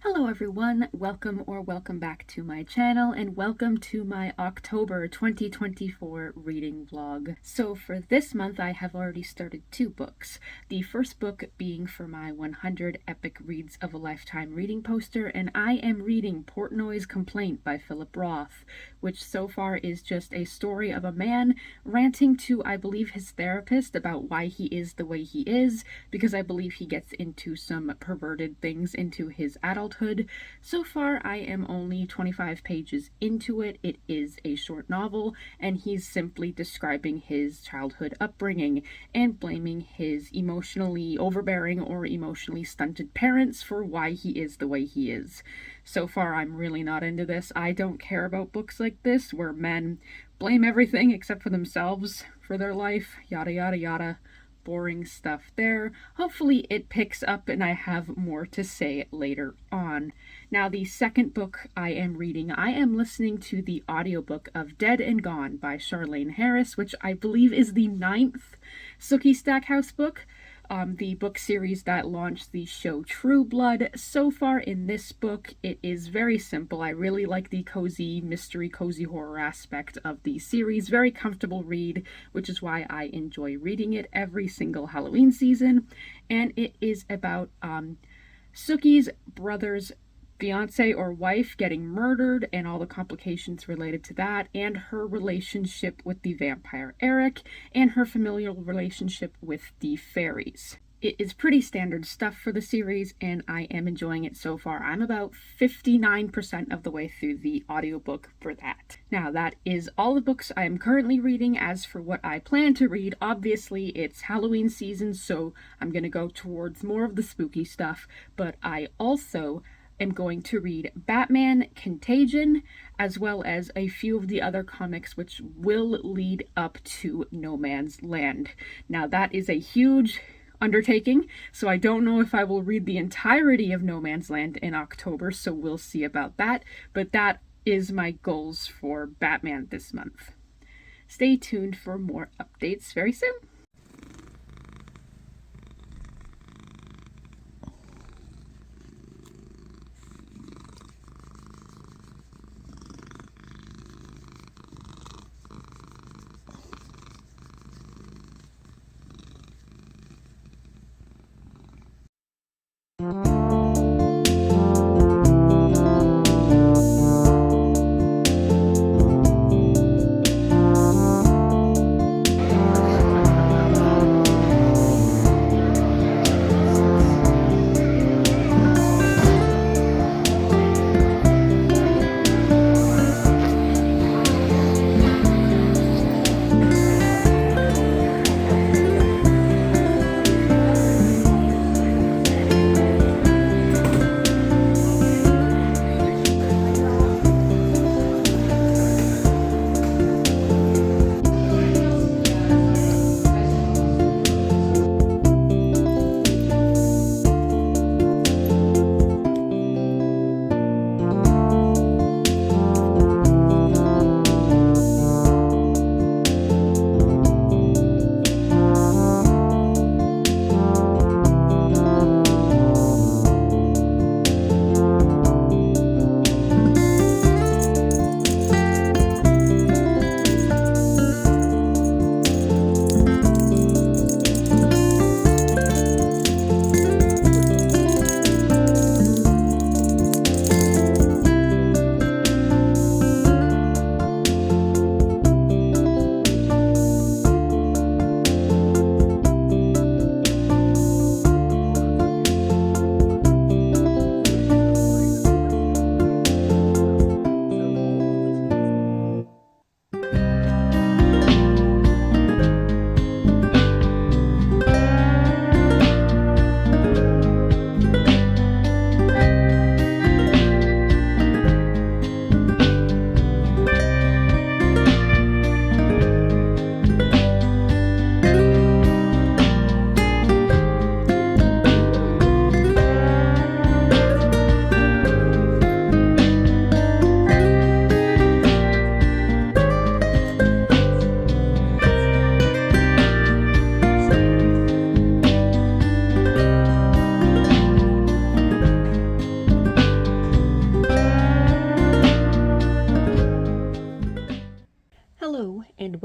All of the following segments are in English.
Hello everyone, welcome back to my channel and welcome to my October 2024 reading vlog. So for this month I have already started 2 books. The first book being for my 100 Epic Reads of a Lifetime reading poster, and I am reading Portnoy's Complaint by Philip Roth, which so far is just a story of a man ranting to, I believe, his therapist about why he is the way he is, because I believe he gets into some perverted things into his adulthood. So far, I am only 25 pages into it. It is a short novel, and he's simply describing his childhood upbringing and blaming his emotionally overbearing or emotionally stunted parents for why he is the way he is. So far, I'm really not into this. I don't care about books like this where men blame everything except for themselves for their life, yada yada yada. Boring stuff there. Hopefully it picks up and I have more to say later on. Now, the second book I am reading, I am listening to the audiobook of Dead and Gone by Charlaine Harris, which I believe is the 9th Sookie Stackhouse book. The book series that launched the show True Blood. So far in this book, it is very simple. I really like the cozy mystery, cozy horror aspect of the series. Very comfortable read, which is why I enjoy reading it every single Halloween season. And it is about Sookie's brother's fiance or wife getting murdered and all the complications related to that, and her relationship with the vampire Eric, and her familial relationship with the fairies. It is pretty standard stuff for the series, and I am enjoying it so far. I'm about 59% of the way through the audiobook for that. Now, that is all the books I am currently reading. As for what I plan to read, obviously it's Halloween season, so I'm going to go towards more of the spooky stuff, but I also am going to read Batman, Contagion, as well as a few of the other comics which will lead up to No Man's Land. Now, that is a huge undertaking, so I don't know if I will read the entirety of No Man's Land in October, so we'll see about that, but that is my goals for Batman this month. Stay tuned for more updates very soon.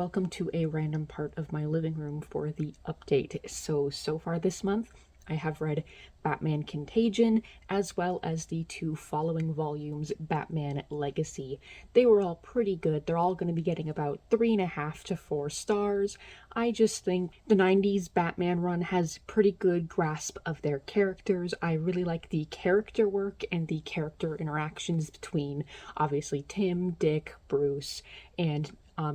welcome to a random part of my living room for the update. So far this month, I have read Batman Contagion, as well as the 2 following volumes, Batman Legacy. They were all pretty good. They're all going to be getting about 3.5 to 4 stars. I just think the 90s Batman run has pretty good grasp of their characters. I really like the character work and the character interactions between, obviously, Tim, Dick, Bruce, and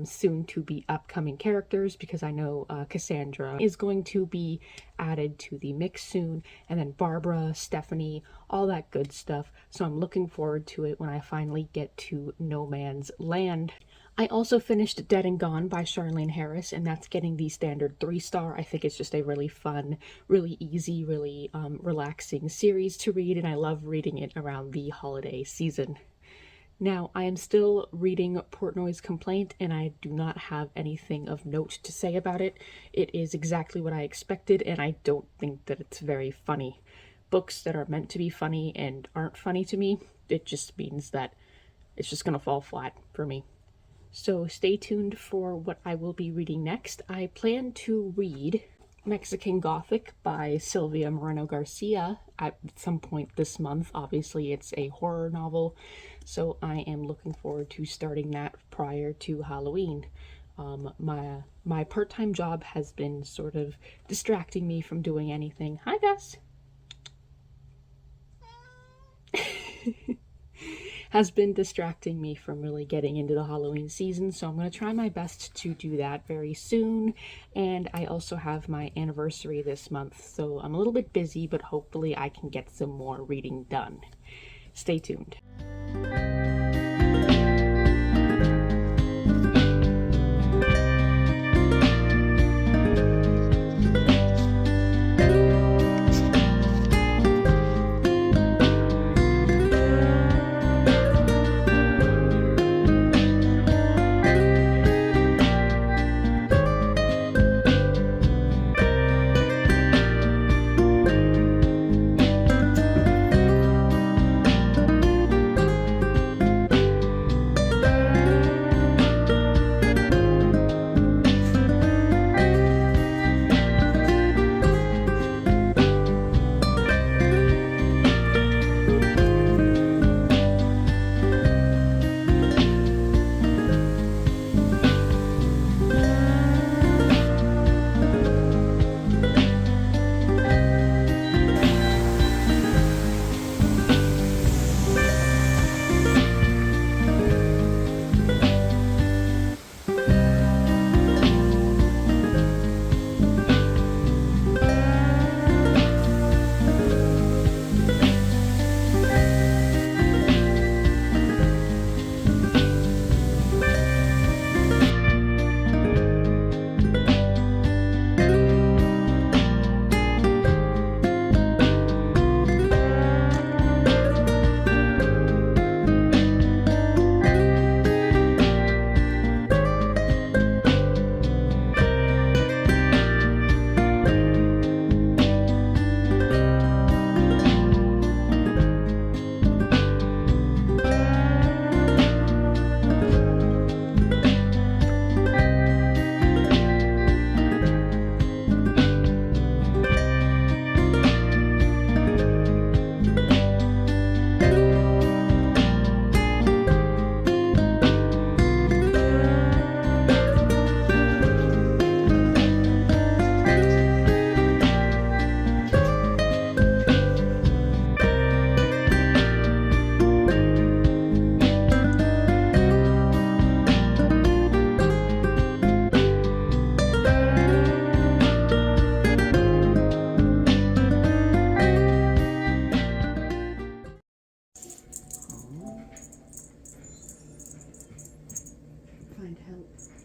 soon to be upcoming characters, because I know Cassandra is going to be added to the mix soon, and then Barbara, Stephanie, all that good stuff. So I'm looking forward to it when I finally get to No Man's Land. I also finished Dead and Gone by Charlaine Harris, and that's getting the standard 3-star. I think it's just a really fun, really easy, really relaxing series to read, and I love reading it around the holiday season. Now, I am still reading Portnoy's Complaint, and I do not have anything of note to say about it. It is exactly what I expected, and I don't think that it's very funny. Books that are meant to be funny and aren't funny to me, it just means that it's just gonna fall flat for me. So stay tuned for what I will be reading next. I plan to read Mexican Gothic by Silvia Moreno-Garcia at some point this month. Obviously, it's a horror novel, so I am looking forward to starting that prior to Halloween. My part-time job has been sort of distracting me from doing anything. Hi, Gus! Has been distracting me from really getting into the Halloween season, so I'm going to try my best to do that very soon. And I also have my anniversary this month, so I'm a little bit busy, but hopefully I can get some more reading done. Stay tuned.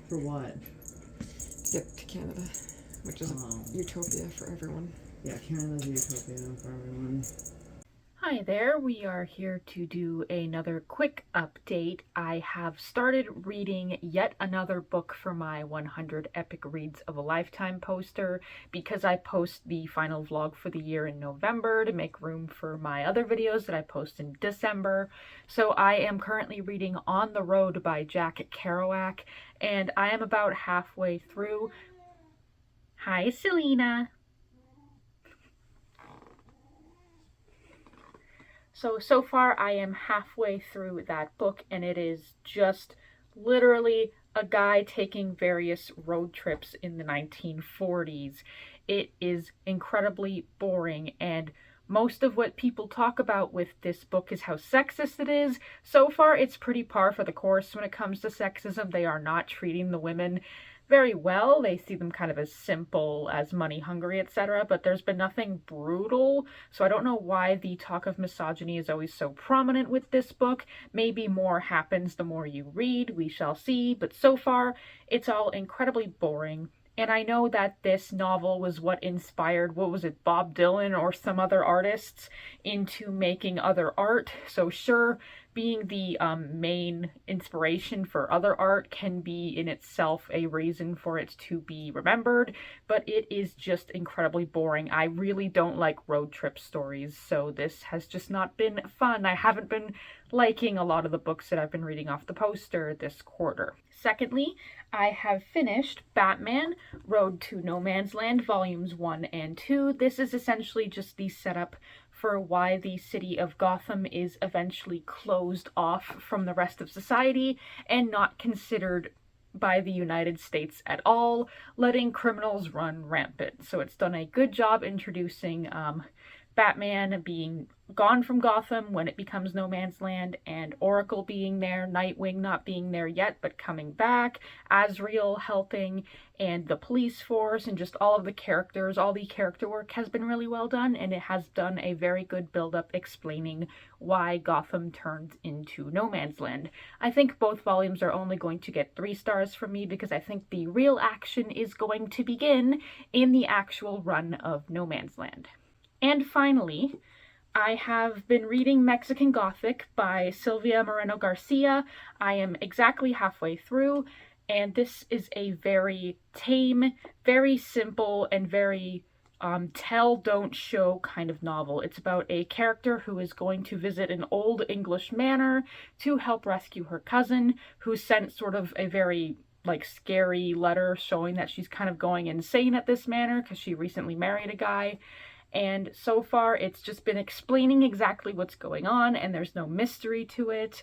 For what? Get to Canada, which is a utopia for everyone. Yeah, Canada's a utopia for everyone. Hi there, we are here to do another quick update. I have started reading yet another book for my 100 Epic Reads of a Lifetime poster because I post the final vlog for the year in November to make room for my other videos that I post in December. So I am currently reading On the Road by Jack Kerouac, and I am about halfway through. Hi, Selena. So far I am halfway through that book, and it is just literally a guy taking various road trips in the 1940s. It is incredibly boring, and most of what people talk about with this book is how sexist it is. So far, it's pretty par for the course when it comes to sexism. They are not treating the women very well. They see them kind of as simple, as money hungry, etc., but there's been nothing brutal, so I don't know why the talk of misogyny is always so prominent with this book. Maybe more happens the more you read, we shall see, but so far it's all incredibly boring. And I know that this novel was what inspired, what was it, Bob Dylan or some other artists into making other art. So sure, being the main inspiration for other art can be in itself a reason for it to be remembered, but it is just incredibly boring. I really don't like road trip stories, so this has just not been fun. I haven't been liking a lot of the books that I've been reading off the poster this quarter. Secondly, I have finished Batman Road to No Man's Land Volumes 1 and 2. This is essentially just the setup for why the city of Gotham is eventually closed off from the rest of society and not considered by the United States at all, letting criminals run rampant. So it's done a good job introducing Batman being gone from Gotham when it becomes No Man's Land, and Oracle being there, Nightwing not being there yet but coming back, Azrael helping, and the police force, and just all of the characters. All the character work has been really well done, and it has done a very good build-up explaining why Gotham turns into No Man's Land. I think both volumes are only going to get 3 stars from me because I think the real action is going to begin in the actual run of No Man's Land. And finally, I have been reading Mexican Gothic by Silvia Moreno-Garcia. I am exactly halfway through, and this is a very tame, very simple, and very tell, don't show kind of novel. It's about a character who is going to visit an old English manor to help rescue her cousin, who sent sort of a very scary letter showing that she's kind of going insane at this manor because she recently married a guy. And so far, it's just been explaining exactly what's going on, and there's no mystery to it.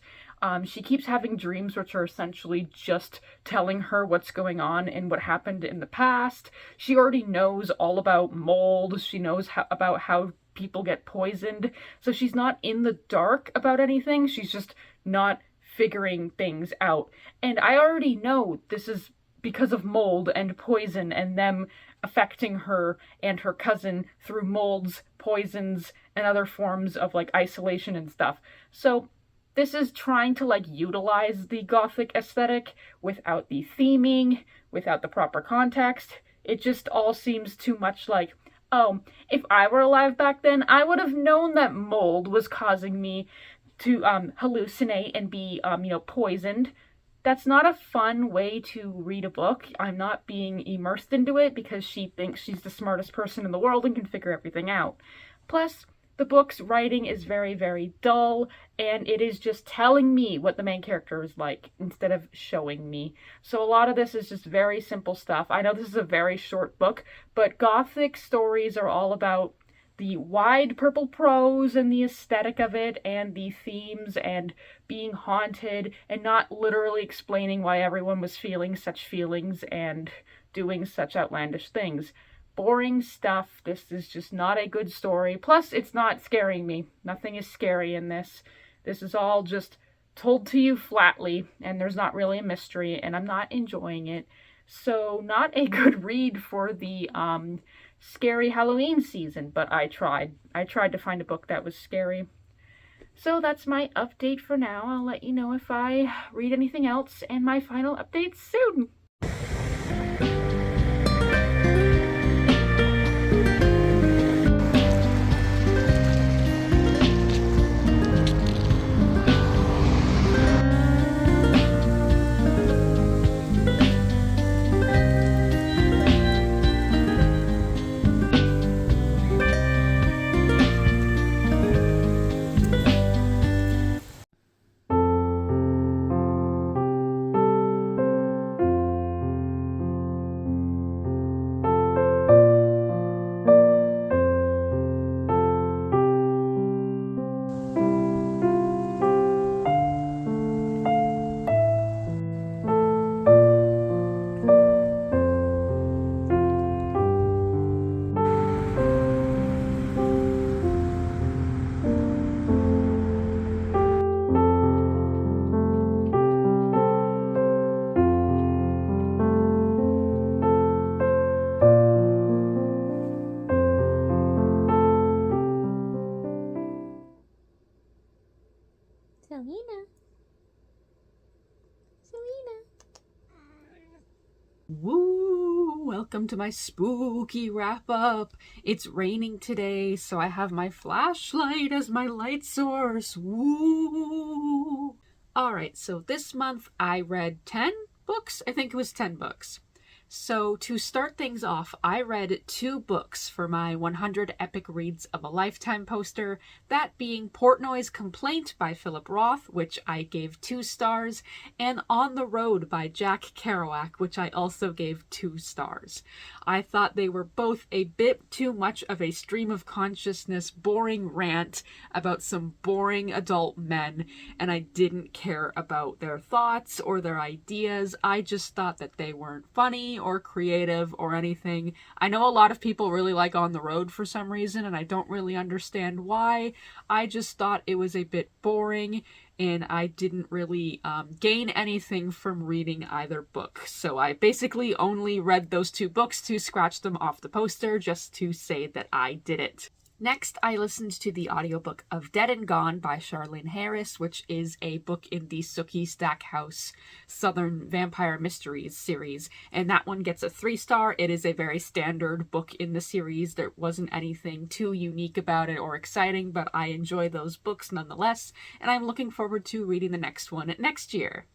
She keeps having dreams which are essentially just telling her what's going on and what happened in the past. She already knows all about mold. She knows about how people get poisoned. So she's not in the dark about anything. She's just not figuring things out. And I already know this is because of mold and poison and them affecting her and her cousin through molds, poisons, and other forms of isolation and stuff. So this is trying to utilize the Gothic aesthetic without the theming, without the proper context. It just all seems too much like, oh, if I were alive back then, I would have known that mold was causing me to hallucinate and be poisoned. That's not a fun way to read a book. I'm not being immersed into it because she thinks she's the smartest person in the world and can figure everything out. Plus, the book's writing is very, very dull, and it is just telling me what the main character is like instead of showing me. So a lot of this is just very simple stuff. I know this is a very short book, but Gothic stories are all about the wide purple prose and the aesthetic of it and the themes and being haunted and not literally explaining why everyone was feeling such feelings and doing such outlandish things. Boring stuff. This is just not a good story. Plus, it's not scaring me. Nothing is scary in this. This is all just told to you flatly, and there's not really a mystery, and I'm not enjoying it. So, not a good read for the scary Halloween season, but I tried. I tried to find a book that was scary. So that's my update for now. I'll let you know if I read anything else and my final updates soon. Selena. Selena. Woo! Welcome to my spooky wrap-up. It's raining today, so I have my flashlight as my light source. Woo! Alright, so this month I read 10 books? I think it was 10 books. So to start things off, I read 2 books for my 100 Epic Reads of a Lifetime poster, that being Portnoy's Complaint by Philip Roth, which I gave 2 stars, and On the Road by Jack Kerouac, which I also gave 2 stars. I thought they were both a bit too much of a stream of consciousness, boring rant about some boring adult men, and I didn't care about their thoughts or their ideas. I just thought that they weren't funny or creative or anything. I know a lot of people really like On the Road for some reason, and I don't really understand why. I just thought it was a bit boring, and I didn't really gain anything from reading either book. So I basically only read those 2 books to scratch them off the poster just to say that I did it. Next, I listened to the audiobook of Dead and Gone by Charlaine Harris, which is a book in the Sookie Stackhouse Southern Vampire Mysteries series, and that one gets a 3-star. It is a very standard book in the series. There wasn't anything too unique about it or exciting, but I enjoy those books nonetheless, and I'm looking forward to reading the next one next year.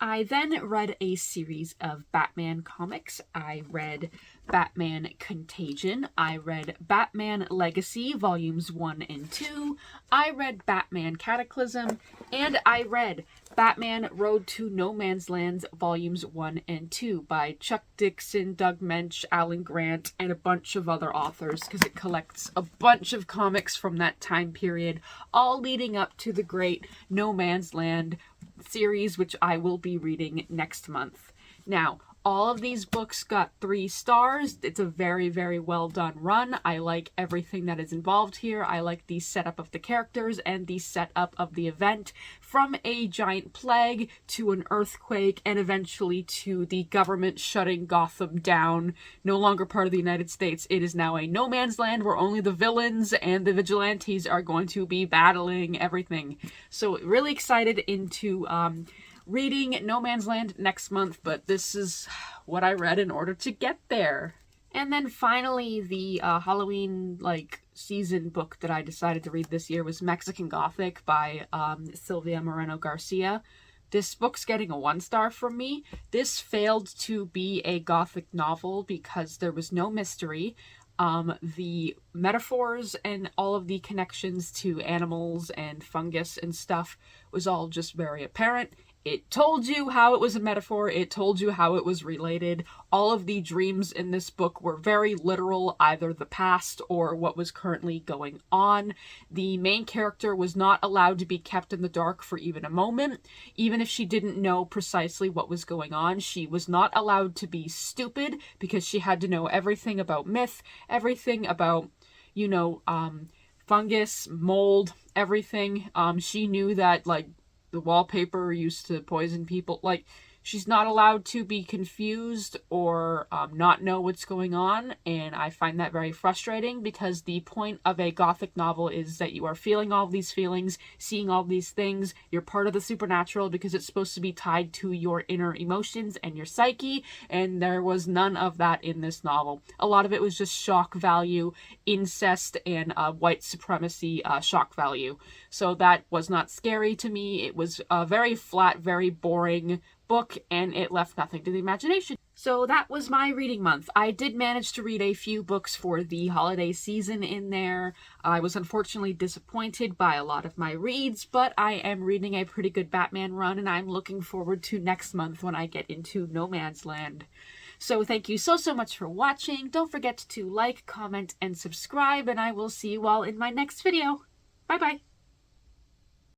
I then read a series of Batman comics. I read Batman Contagion. I read Batman Legacy Volumes 1 and 2. I read Batman Cataclysm. And I read Batman Road to No Man's Land Volumes 1 and 2 by Chuck Dixon, Doug Moench, Alan Grant, and a bunch of other authors, because it collects a bunch of comics from that time period, all leading up to the great No Man's Land series, which I will be reading next month. Now, all of these books got 3 stars. It's a very, very well done run. I like everything that is involved here. I like the setup of the characters and the setup of the event, from a giant plague to an earthquake and eventually to the government shutting Gotham down. No longer part of the United States. It is now a no man's land where only the villains and the vigilantes are going to be battling everything. So really excited into reading No Man's Land next month, but this is what I read in order to get there. And then finally, the Halloween season book that I decided to read this year was Mexican Gothic by Silvia Moreno-Garcia. This book's getting a 1-star from me. This failed to be a Gothic novel because there was no mystery. The metaphors and all of the connections to animals and fungus and stuff was all just very apparent. It told you how it was a metaphor. It told you how it was related. All of the dreams in this book were very literal, either the past or what was currently going on. The main character was not allowed to be kept in the dark for even a moment. Even if she didn't know precisely what was going on, she was not allowed to be stupid because she had to know everything about myth, everything about, fungus, mold, everything. She knew that, the wallpaper used to poison people. She's not allowed to be confused or not know what's going on, and I find that very frustrating because the point of a Gothic novel is that you are feeling all these feelings, seeing all these things. You're part of the supernatural because it's supposed to be tied to your inner emotions and your psyche, and there was none of that in this novel. A lot of it was just shock value, incest, and white supremacy shock value. So that was not scary to me. It was a very flat, very boring book, and it left nothing to the imagination. So that was my reading month. I did manage to read a few books for the holiday season in there. I was unfortunately disappointed by a lot of my reads, but I am reading a pretty good Batman run, and I'm looking forward to next month when I get into No Man's Land. So thank you so much for watching. Don't forget to like, comment, and subscribe, and I will see you all in my next video. Bye bye!